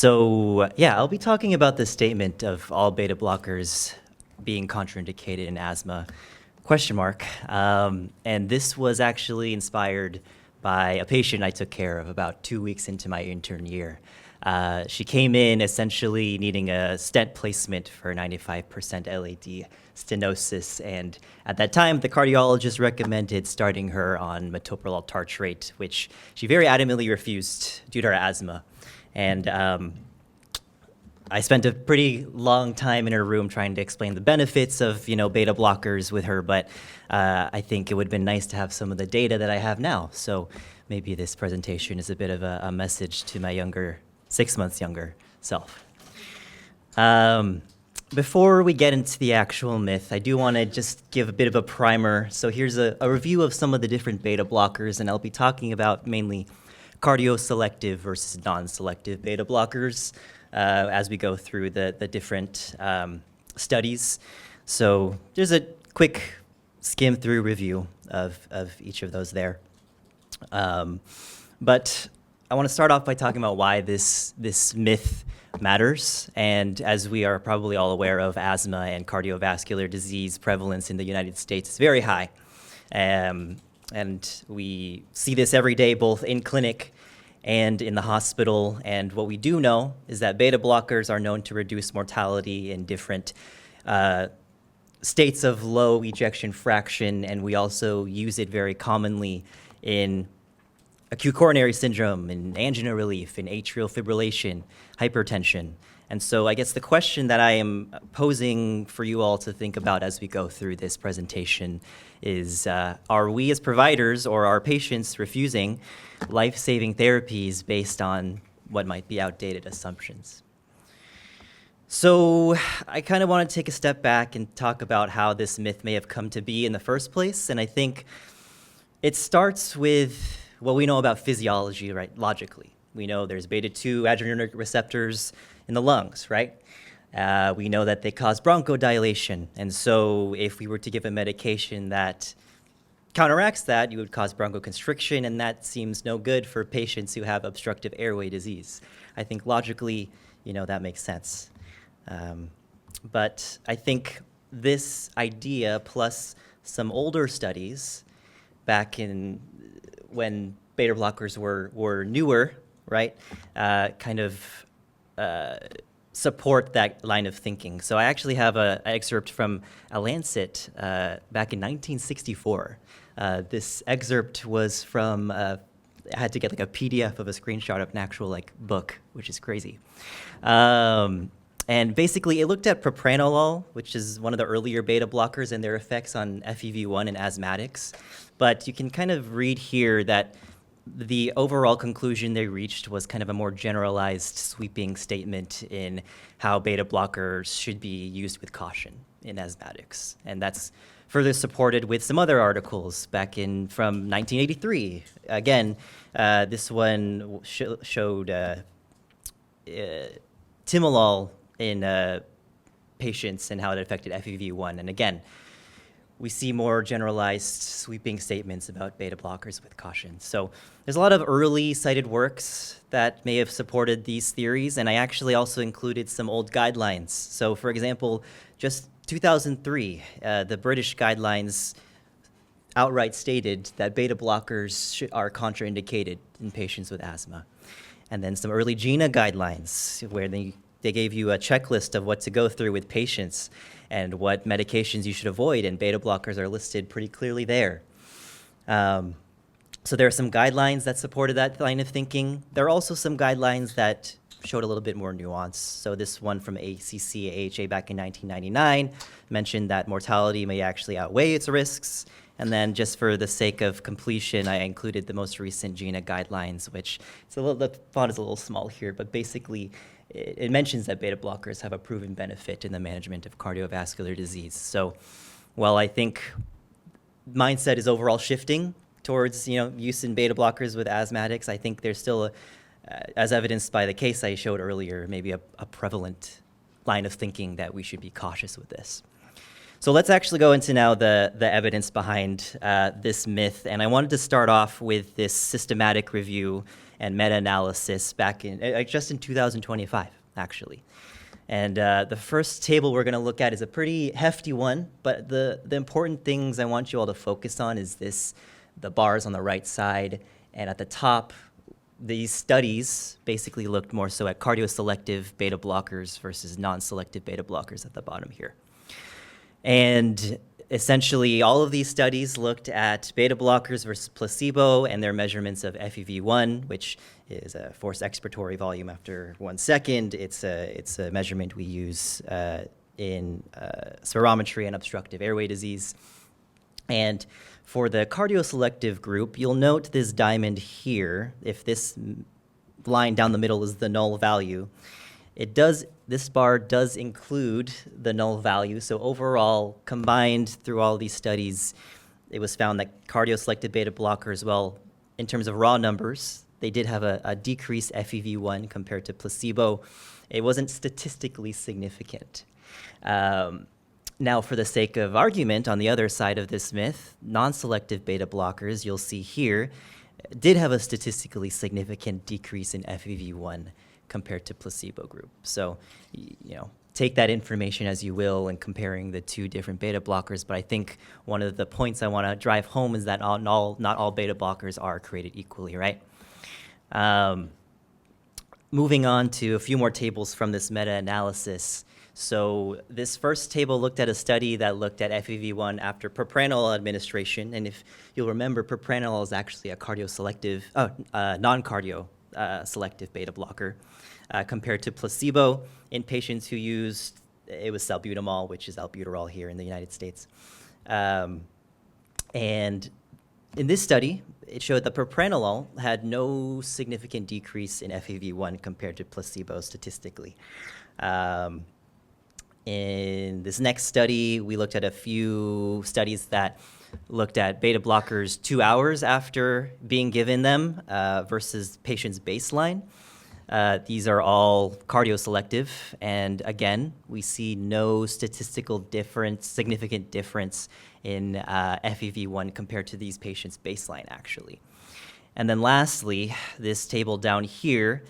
So I'll be talking about the statement of all beta blockers being contraindicated in asthma, question mark. And this was actually inspired by a patient I took care of about 2 weeks into my intern year. She came in essentially needing a stent placement for 95% LAD stenosis, and at that time, the cardiologist recommended starting her on metoprolol tartrate, which she very adamantly refused due to her asthma. And I spent a pretty long time in her room trying to explain the benefits of, beta blockers with her, but I think it would have been nice to have some of the data that I have now. So maybe this presentation is a bit of a message to my 6 months younger self. Before we get into the actual myth, I do want to just give a bit of a primer. So here's a review of some of the different beta blockers, and I'll be talking about mainly cardioselective versus non-selective beta blockers as we go through the different studies. So there's a quick skim through review of each of those there. But I want to start off by talking about why this myth matters. And as we are probably all aware of, asthma and cardiovascular disease prevalence in the United States is very high. And we see this every day, both in clinic and in the hospital. And what we do know is that beta blockers are known to reduce mortality in different states of low ejection fraction, and we also use it very commonly in acute coronary syndrome, in angina relief, in atrial fibrillation, hypertension. And so I guess the question that I am posing for you all to think about as we go through this presentation is, are we as providers or are patients refusing life-saving therapies based on what might be outdated assumptions? So I kind of want to take a step back and talk about how this myth may have come to be in the first place. And I think it starts with what we know about physiology, right, logically. We know there's beta-2 adrenergic receptors in the lungs, right? We know that they cause bronchodilation. And so if we were to give a medication that counteracts that, you would cause bronchoconstriction, and that seems no good for patients who have obstructive airway disease. I think logically, that makes sense. But I think this idea, plus some older studies back in when beta blockers were newer, right, kind of support that line of thinking. So I actually have an excerpt from a Lancet back in 1964. This excerpt was from, I had to get like a PDF of a screenshot of an actual book, which is crazy. And basically it looked at propranolol, which is one of the earlier beta blockers, and their effects on FEV1 in asthmatics. But you can kind of read here that the overall conclusion they reached was kind of a more generalized, sweeping statement in how beta blockers should be used with caution in asthmatics. And that's further supported with some other articles back from 1983. Again, this one showed timolol in patients and how it affected FEV1. And again, we see more generalized, sweeping statements about beta blockers with caution. So there's a lot of early cited works that may have supported these theories, and I actually also included some old guidelines. So for example, just 2003, the British guidelines outright stated that beta blockers are contraindicated in patients with asthma. And then some early GINA guidelines where they gave you a checklist of what to go through with patients and what medications you should avoid, and beta blockers are listed pretty clearly there. So there are some guidelines that supported that line of thinking. There are also some guidelines that showed a little bit more nuance. So this one from ACC-AHA back in 1999 mentioned that mortality may actually outweigh its risks. And then just for the sake of completion, I included the most recent GINA guidelines, which the font is a little small here, but basically it mentions that beta blockers have a proven benefit in the management of cardiovascular disease. So while I think mindset is overall shifting towards use in beta blockers with asthmatics, I think there's still, as evidenced by the case I showed earlier, maybe a prevalent line of thinking that we should be cautious with this. So let's actually go into now the evidence behind this myth. And I wanted to start off with this systematic review and meta-analysis back in just in 2025, actually. And the first table we're going to look at is a pretty hefty one, but the important things I want you all to focus on is the bars on the right side, and at the top, these studies basically looked more so at cardioselective beta blockers versus non-selective beta blockers at the bottom here. And essentially, all of these studies looked at beta blockers versus placebo and their measurements of FEV1, which is a forced expiratory volume after 1 second. It's a measurement we use in spirometry and obstructive airway disease. And for the cardioselective group, you'll note this diamond here. If this line down the middle is the null value, this bar does include the null value. So overall, combined through all these studies, it was found that cardioselective beta blockers, well, in terms of raw numbers, they did have a decreased FEV1 compared to placebo. It wasn't statistically significant. Now, for the sake of argument, on the other side of this myth, non-selective beta blockers, you'll see here, did have a statistically significant decrease in FEV1 compared to placebo group. So, take that information as you will in comparing the two different beta blockers, but I think one of the points I want to drive home is that not all beta blockers are created equally, right? Moving on to a few more tables from this meta-analysis. So this first table looked at a study that looked at FEV1 after propranolol administration, and if you'll remember, propranolol is actually a non-cardio selective beta blocker compared to placebo in patients who used, it was salbutamol, which is albuterol here in the United States. And in this study, it showed that propranolol had no significant decrease in FEV1 compared to placebo statistically. In this next study, we looked at a few studies that looked at beta blockers 2 hours after being given them versus patients' baseline. These are all cardioselective, and again, we see no significant difference in FEV1 compared to these patients' baseline, actually. And then lastly, this table down here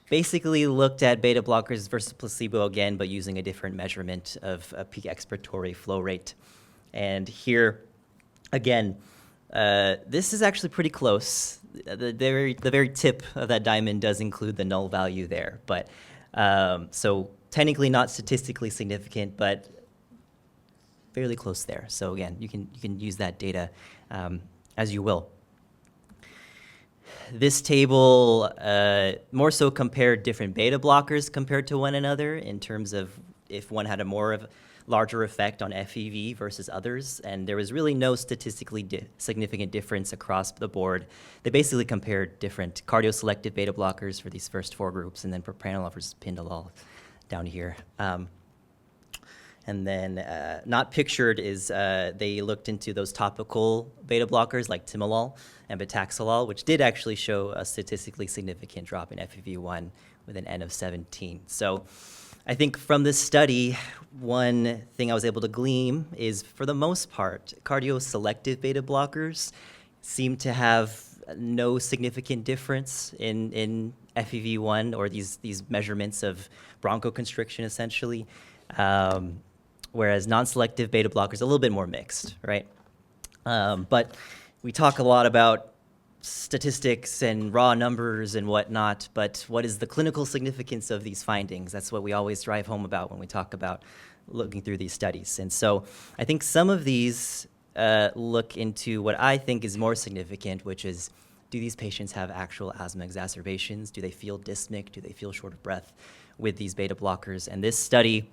basically looked at beta blockers versus placebo again, but using a different measurement of peak expiratory flow rate. And here, again, this is actually pretty close. The very tip of that diamond does include the null value there, but so technically not statistically significant, but fairly close there. So again, you can use that data as you will. This table more so compared different beta blockers compared to one another in terms of if one had a larger effect on FEV versus others, and there was really no statistically significant difference across the board. They basically compared different cardioselective beta blockers for these first 4 groups, and then propranolol versus pindolol down here. And then not pictured is they looked into those topical beta blockers like timolol and betaxolol, which did actually show a statistically significant drop in FEV1 with an N of 17. So I think from this study, one thing I was able to glean is, for the most part, cardioselective beta blockers seem to have no significant difference in FEV1 or these measurements of bronchoconstriction, essentially. Whereas non-selective beta blockers are a little bit more mixed, right? But we talk a lot about statistics and raw numbers and whatnot, but what is the clinical significance of these findings? That's what we always drive home about when we talk about looking through these studies. And so I think some of these look into what I think is more significant, which is, do these patients have actual asthma exacerbations? Do they feel dyspneic? Do they feel short of breath with these beta blockers? And this study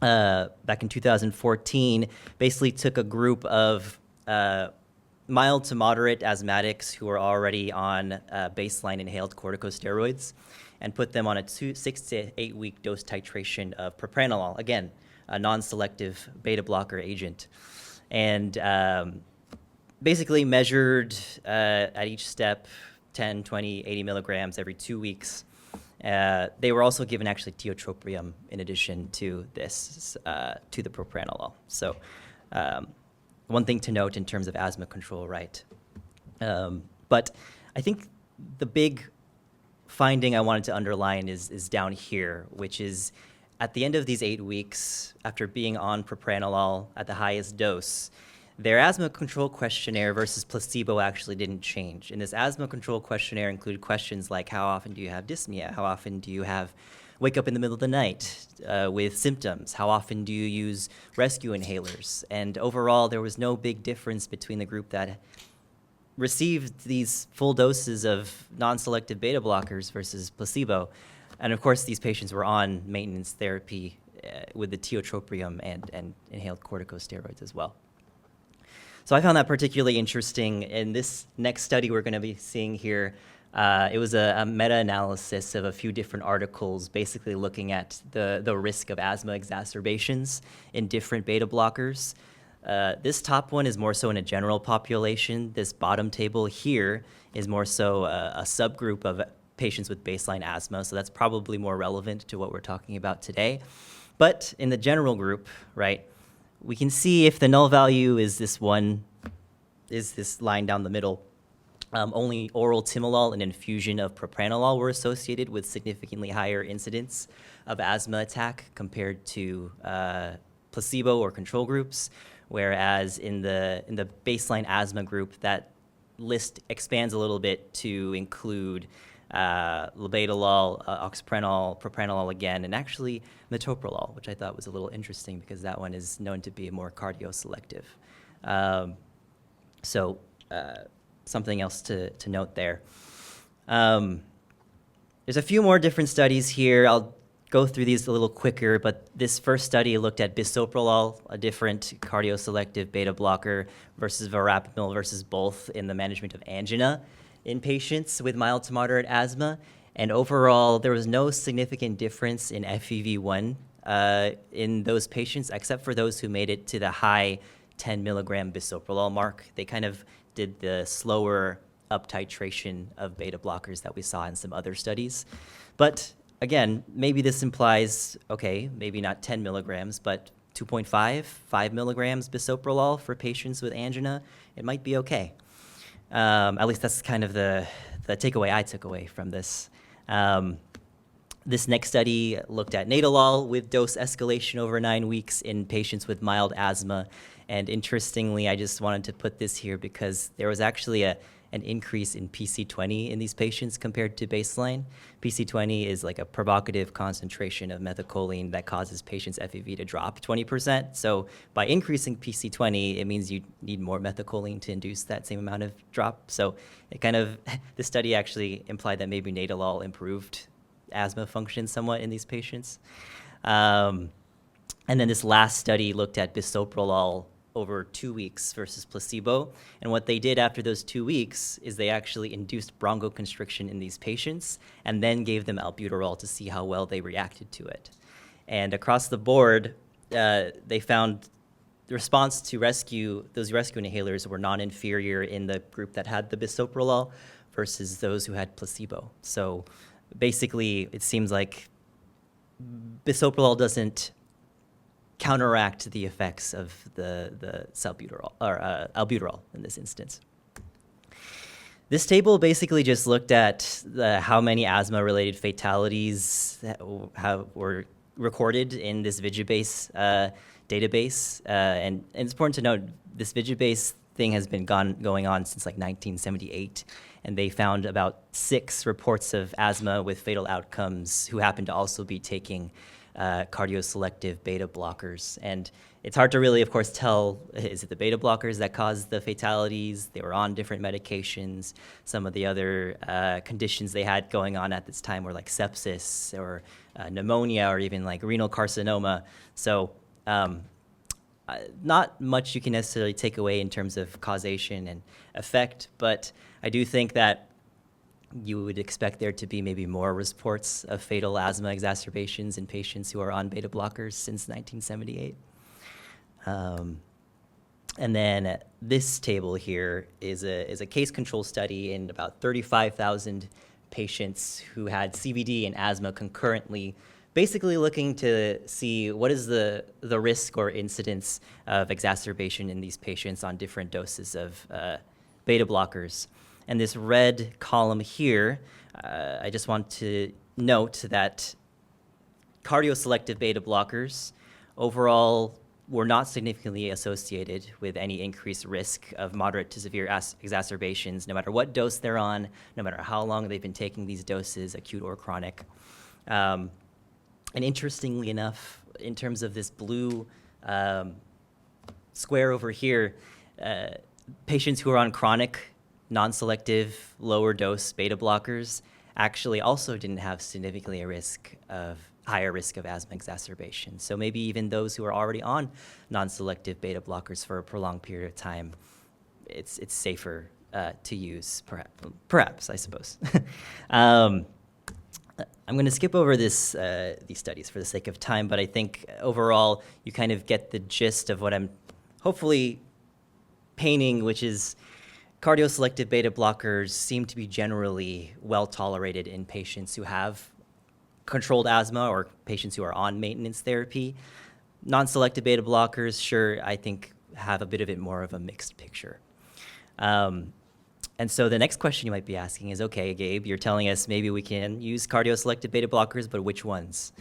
back in 2014 basically took a group of mild to moderate asthmatics who were already on baseline inhaled corticosteroids and put them on a 6 to 8 week dose titration of propranolol, again, a non-selective beta blocker agent. And basically measured at each step 10, 20, 80 milligrams every 2 weeks. They were also given actually tiotropium in addition to this, to the propranolol. So one thing to note in terms of asthma control, right? But I think the big finding I wanted to underline is down here, which is at the end of these 8 weeks, after being on propranolol at the highest dose, their asthma control questionnaire versus placebo actually didn't change. And this asthma control questionnaire included questions like, how often do you have dyspnea? How often do you wake up in the middle of the night with symptoms? How often do you use rescue inhalers? And overall, there was no big difference between the group that received these full doses of non-selective beta blockers versus placebo. And of course, these patients were on maintenance therapy with the tiotropium and inhaled corticosteroids as well. So I found that particularly interesting. In this next study we're going to be seeing here, it was a meta-analysis of a few different articles basically looking at the risk of asthma exacerbations in different beta blockers. This top one is more so in a general population. This bottom table here is more so a subgroup of patients with baseline asthma, so that's probably more relevant to what we're talking about today. But in the general group, right, we can see if the null value is this line down the middle. Only oral timolol and infusion of propranolol were associated with significantly higher incidence of asthma attack compared to placebo or control groups, whereas in the baseline asthma group, that list expands a little bit to include labetalol, oxaprenol, propranolol again, and actually metoprolol, which I thought was a little interesting because that one is known to be more cardioselective. So something else to note there. There's a few more different studies here. I'll go through these a little quicker, but this first study looked at bisoprolol, a different cardioselective beta blocker, versus verapamil versus both in the management of angina in patients with mild to moderate asthma. And overall, there was no significant difference in FEV1 in those patients, except for those who made it to the high 10 milligram bisoprolol mark. They kind of did the slower up titration of beta blockers that we saw in some other studies. But again, maybe this implies, okay, maybe not 10 milligrams, but 2.5, 5 milligrams bisoprolol for patients with angina, it might be okay. At least that's kind of the takeaway I took away from this. This next study looked at nadolol with dose escalation over 9 weeks in patients with mild asthma. And interestingly, I just wanted to put this here because there was actually an increase in PC20 in these patients compared to baseline. PC20 is like a provocative concentration of methacholine that causes patients' FEV to drop 20%. So by increasing PC20, it means you need more methacholine to induce that same amount of drop. So it kind of, the study actually implied that maybe nadolol improved asthma function somewhat in these patients. And then this last study looked at bisoprolol over 2 weeks versus placebo. And what they did after those 2 weeks is they actually induced bronchoconstriction in these patients and then gave them albuterol to see how well they reacted to it. And across the board, they found the response to those rescue inhalers were non-inferior in the group that had the bisoprolol versus those who had placebo. So basically, it seems like bisoprolol doesn't counteract the effects of the salbuterol or albuterol in this instance. This table basically just looked at how many asthma-related fatalities were recorded in this Vigibase database, and it's important to note this Vigibase thing has been going on since like 1978, and they found about 6 reports of asthma with fatal outcomes who happened to also be taking cardioselective beta blockers. And it's hard to really, of course, tell, is it the beta blockers that caused the fatalities? They were on different medications. Some of the other conditions they had going on at this time were like sepsis or pneumonia or even like renal carcinoma. So not much you can necessarily take away in terms of causation and effect, but I do think that you would expect there to be maybe more reports of fatal asthma exacerbations in patients who are on beta blockers since 1978. And then this table here is a case control study in about 35,000 patients who had CVD and asthma concurrently, basically looking to see what is the risk or incidence of exacerbation in these patients on different doses of beta blockers. And this red column here, I just want to note that cardioselective beta blockers overall were not significantly associated with any increased risk of moderate to severe exacerbations, no matter what dose they're on, no matter how long they've been taking these doses, acute or chronic. And interestingly enough, in terms of this blue square over here, patients who are on chronic, non-selective, lower dose beta blockers actually also didn't have significantly higher risk of asthma exacerbation. So maybe even those who are already on non-selective beta blockers for a prolonged period of time, it's safer to use, perhaps I suppose. I'm going to skip over these studies for the sake of time, but I think overall you kind of get the gist of what I'm hopefully painting, which is cardioselective beta blockers seem to be generally well tolerated in patients who have controlled asthma or patients who are on maintenance therapy. Non-selective beta blockers, sure, I think have a bit of it more of a mixed picture. And so the next question you might be asking is, okay, Gabe, you're telling us maybe we can use cardioselective beta blockers, but which ones?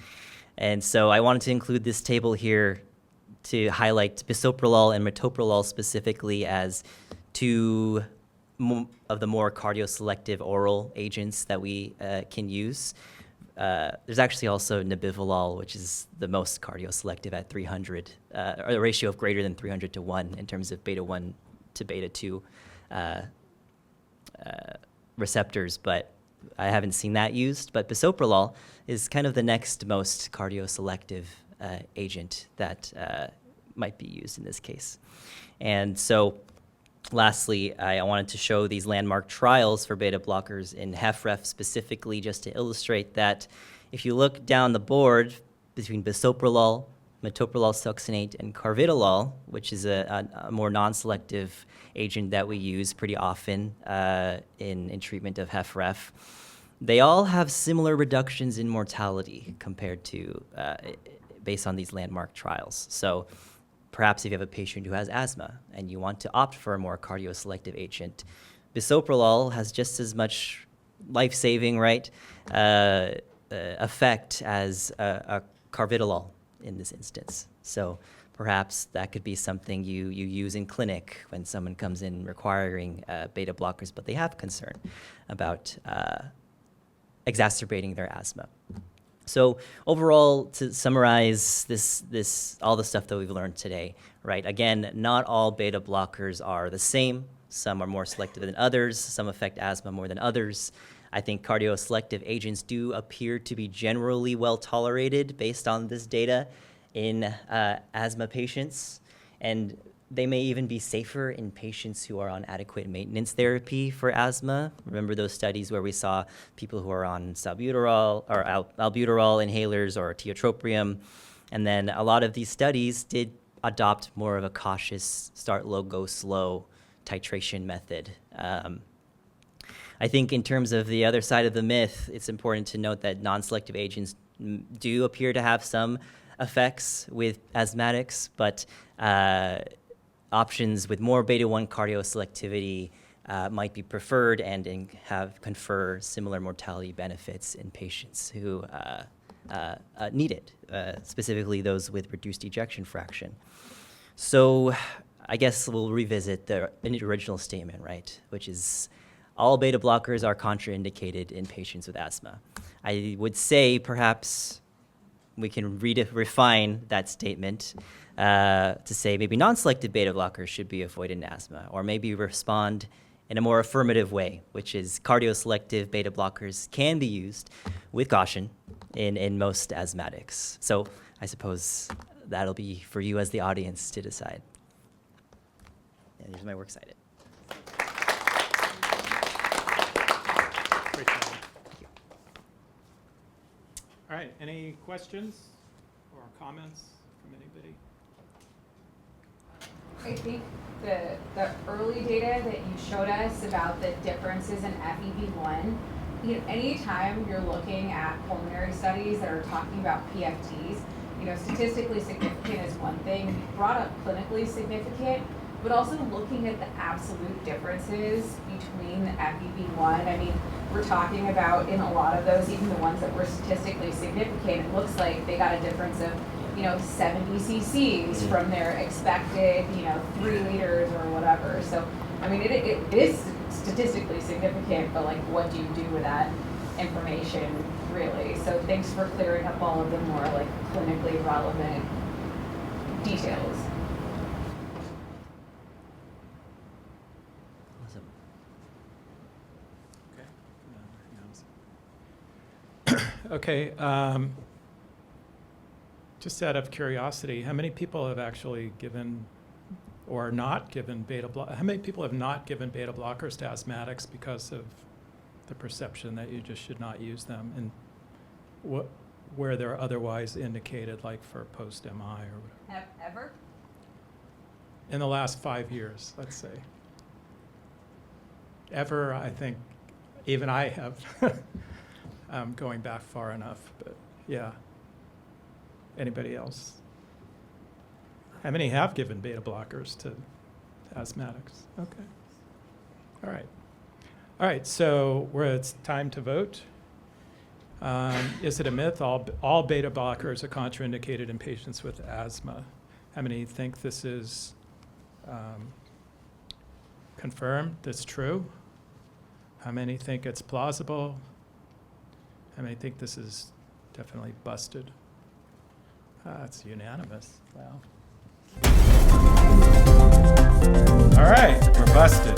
And so I wanted to include this table here to highlight bisoprolol and metoprolol specifically as two of the more cardioselective oral agents that we can use. There's actually also nebivolol, which is the most cardioselective at 300, or a ratio of greater than 300 to 1 in terms of beta 1 to beta 2 receptors, but I haven't seen that used. But bisoprolol is kind of the next most cardioselective agent that might be used in this case. And so lastly, I wanted to show these landmark trials for beta blockers in HFrEF specifically, just to illustrate that if you look down the board between bisoprolol, metoprolol succinate, and carvedilol, which is a more non-selective agent that we use pretty often in treatment of HFrEF, they all have similar reductions in mortality compared to, based on these landmark trials. So perhaps if you have a patient who has asthma and you want to opt for a more cardioselective agent, bisoprolol has just as much life-saving, right, effect as a carvedilol in this instance. So perhaps that could be something you use in clinic when someone comes in requiring beta blockers, but they have concern about exacerbating their asthma. So overall, to summarize this all the stuff that we've learned today, right? Again, not all beta blockers are the same. Some are more selective than others. Some affect asthma more than others. I think cardioselective agents do appear to be generally well tolerated based on this data in asthma patients, and they may even be safer in patients who are on adequate maintenance therapy for asthma. Remember those studies where we saw people who are on salbutamol or albuterol inhalers or tiotropium, and then a lot of these studies did adopt more of a cautious start low, go slow titration method. I think in terms of the other side of the myth, it's important to note that non-selective agents do appear to have some effects with asthmatics, but options with more beta-1 cardioselectivity might be preferred and confer similar mortality benefits in patients who need it, specifically those with reduced ejection fraction. So I guess we'll revisit the original statement, right, which is all beta blockers are contraindicated in patients with asthma. I would say perhaps we can refine that statement to say maybe non-selective beta blockers should be avoided in asthma, or maybe respond in a more affirmative way, which is cardioselective beta blockers can be used with caution in most asthmatics. So I suppose that'll be for you as the audience to decide. And here's my works cited. Great job. All right, any questions or comments from anybody? I think the early data that you showed us about the differences in FEV1 you know, anytime you're looking at pulmonary studies that are talking about PFTs, you know, statistically significant is one thing, you brought up clinically significant, but also looking at the absolute differences between the FEV1. I mean, we're talking about in a lot of those, even the ones that were statistically significant, it looks like they got a difference of, you know, 70 cc's from their expected, you know, 3 liters or whatever. So, I mean, it is statistically significant, but like, what do you do with that information, really? So thanks for clearing up all of the more like clinically relevant details. Awesome. Okay, just out of curiosity, how many people have actually given or not given how many people have not given beta blockers to asthmatics because of the perception that you just should not use them, and where they're otherwise indicated, like for post-MI or whatever? Ever? In the last 5 years, let's say. Ever, I think, even I have, going back far enough, but yeah. Anybody else? How many have given beta blockers to asthmatics? Okay. All right. All right, so it's time to vote. Is it a myth? All beta blockers are contraindicated in patients with asthma. How many think this is confirmed, that's true? How many think it's plausible? How many think this is definitely busted? It's unanimous. Wow. All right, we're busted.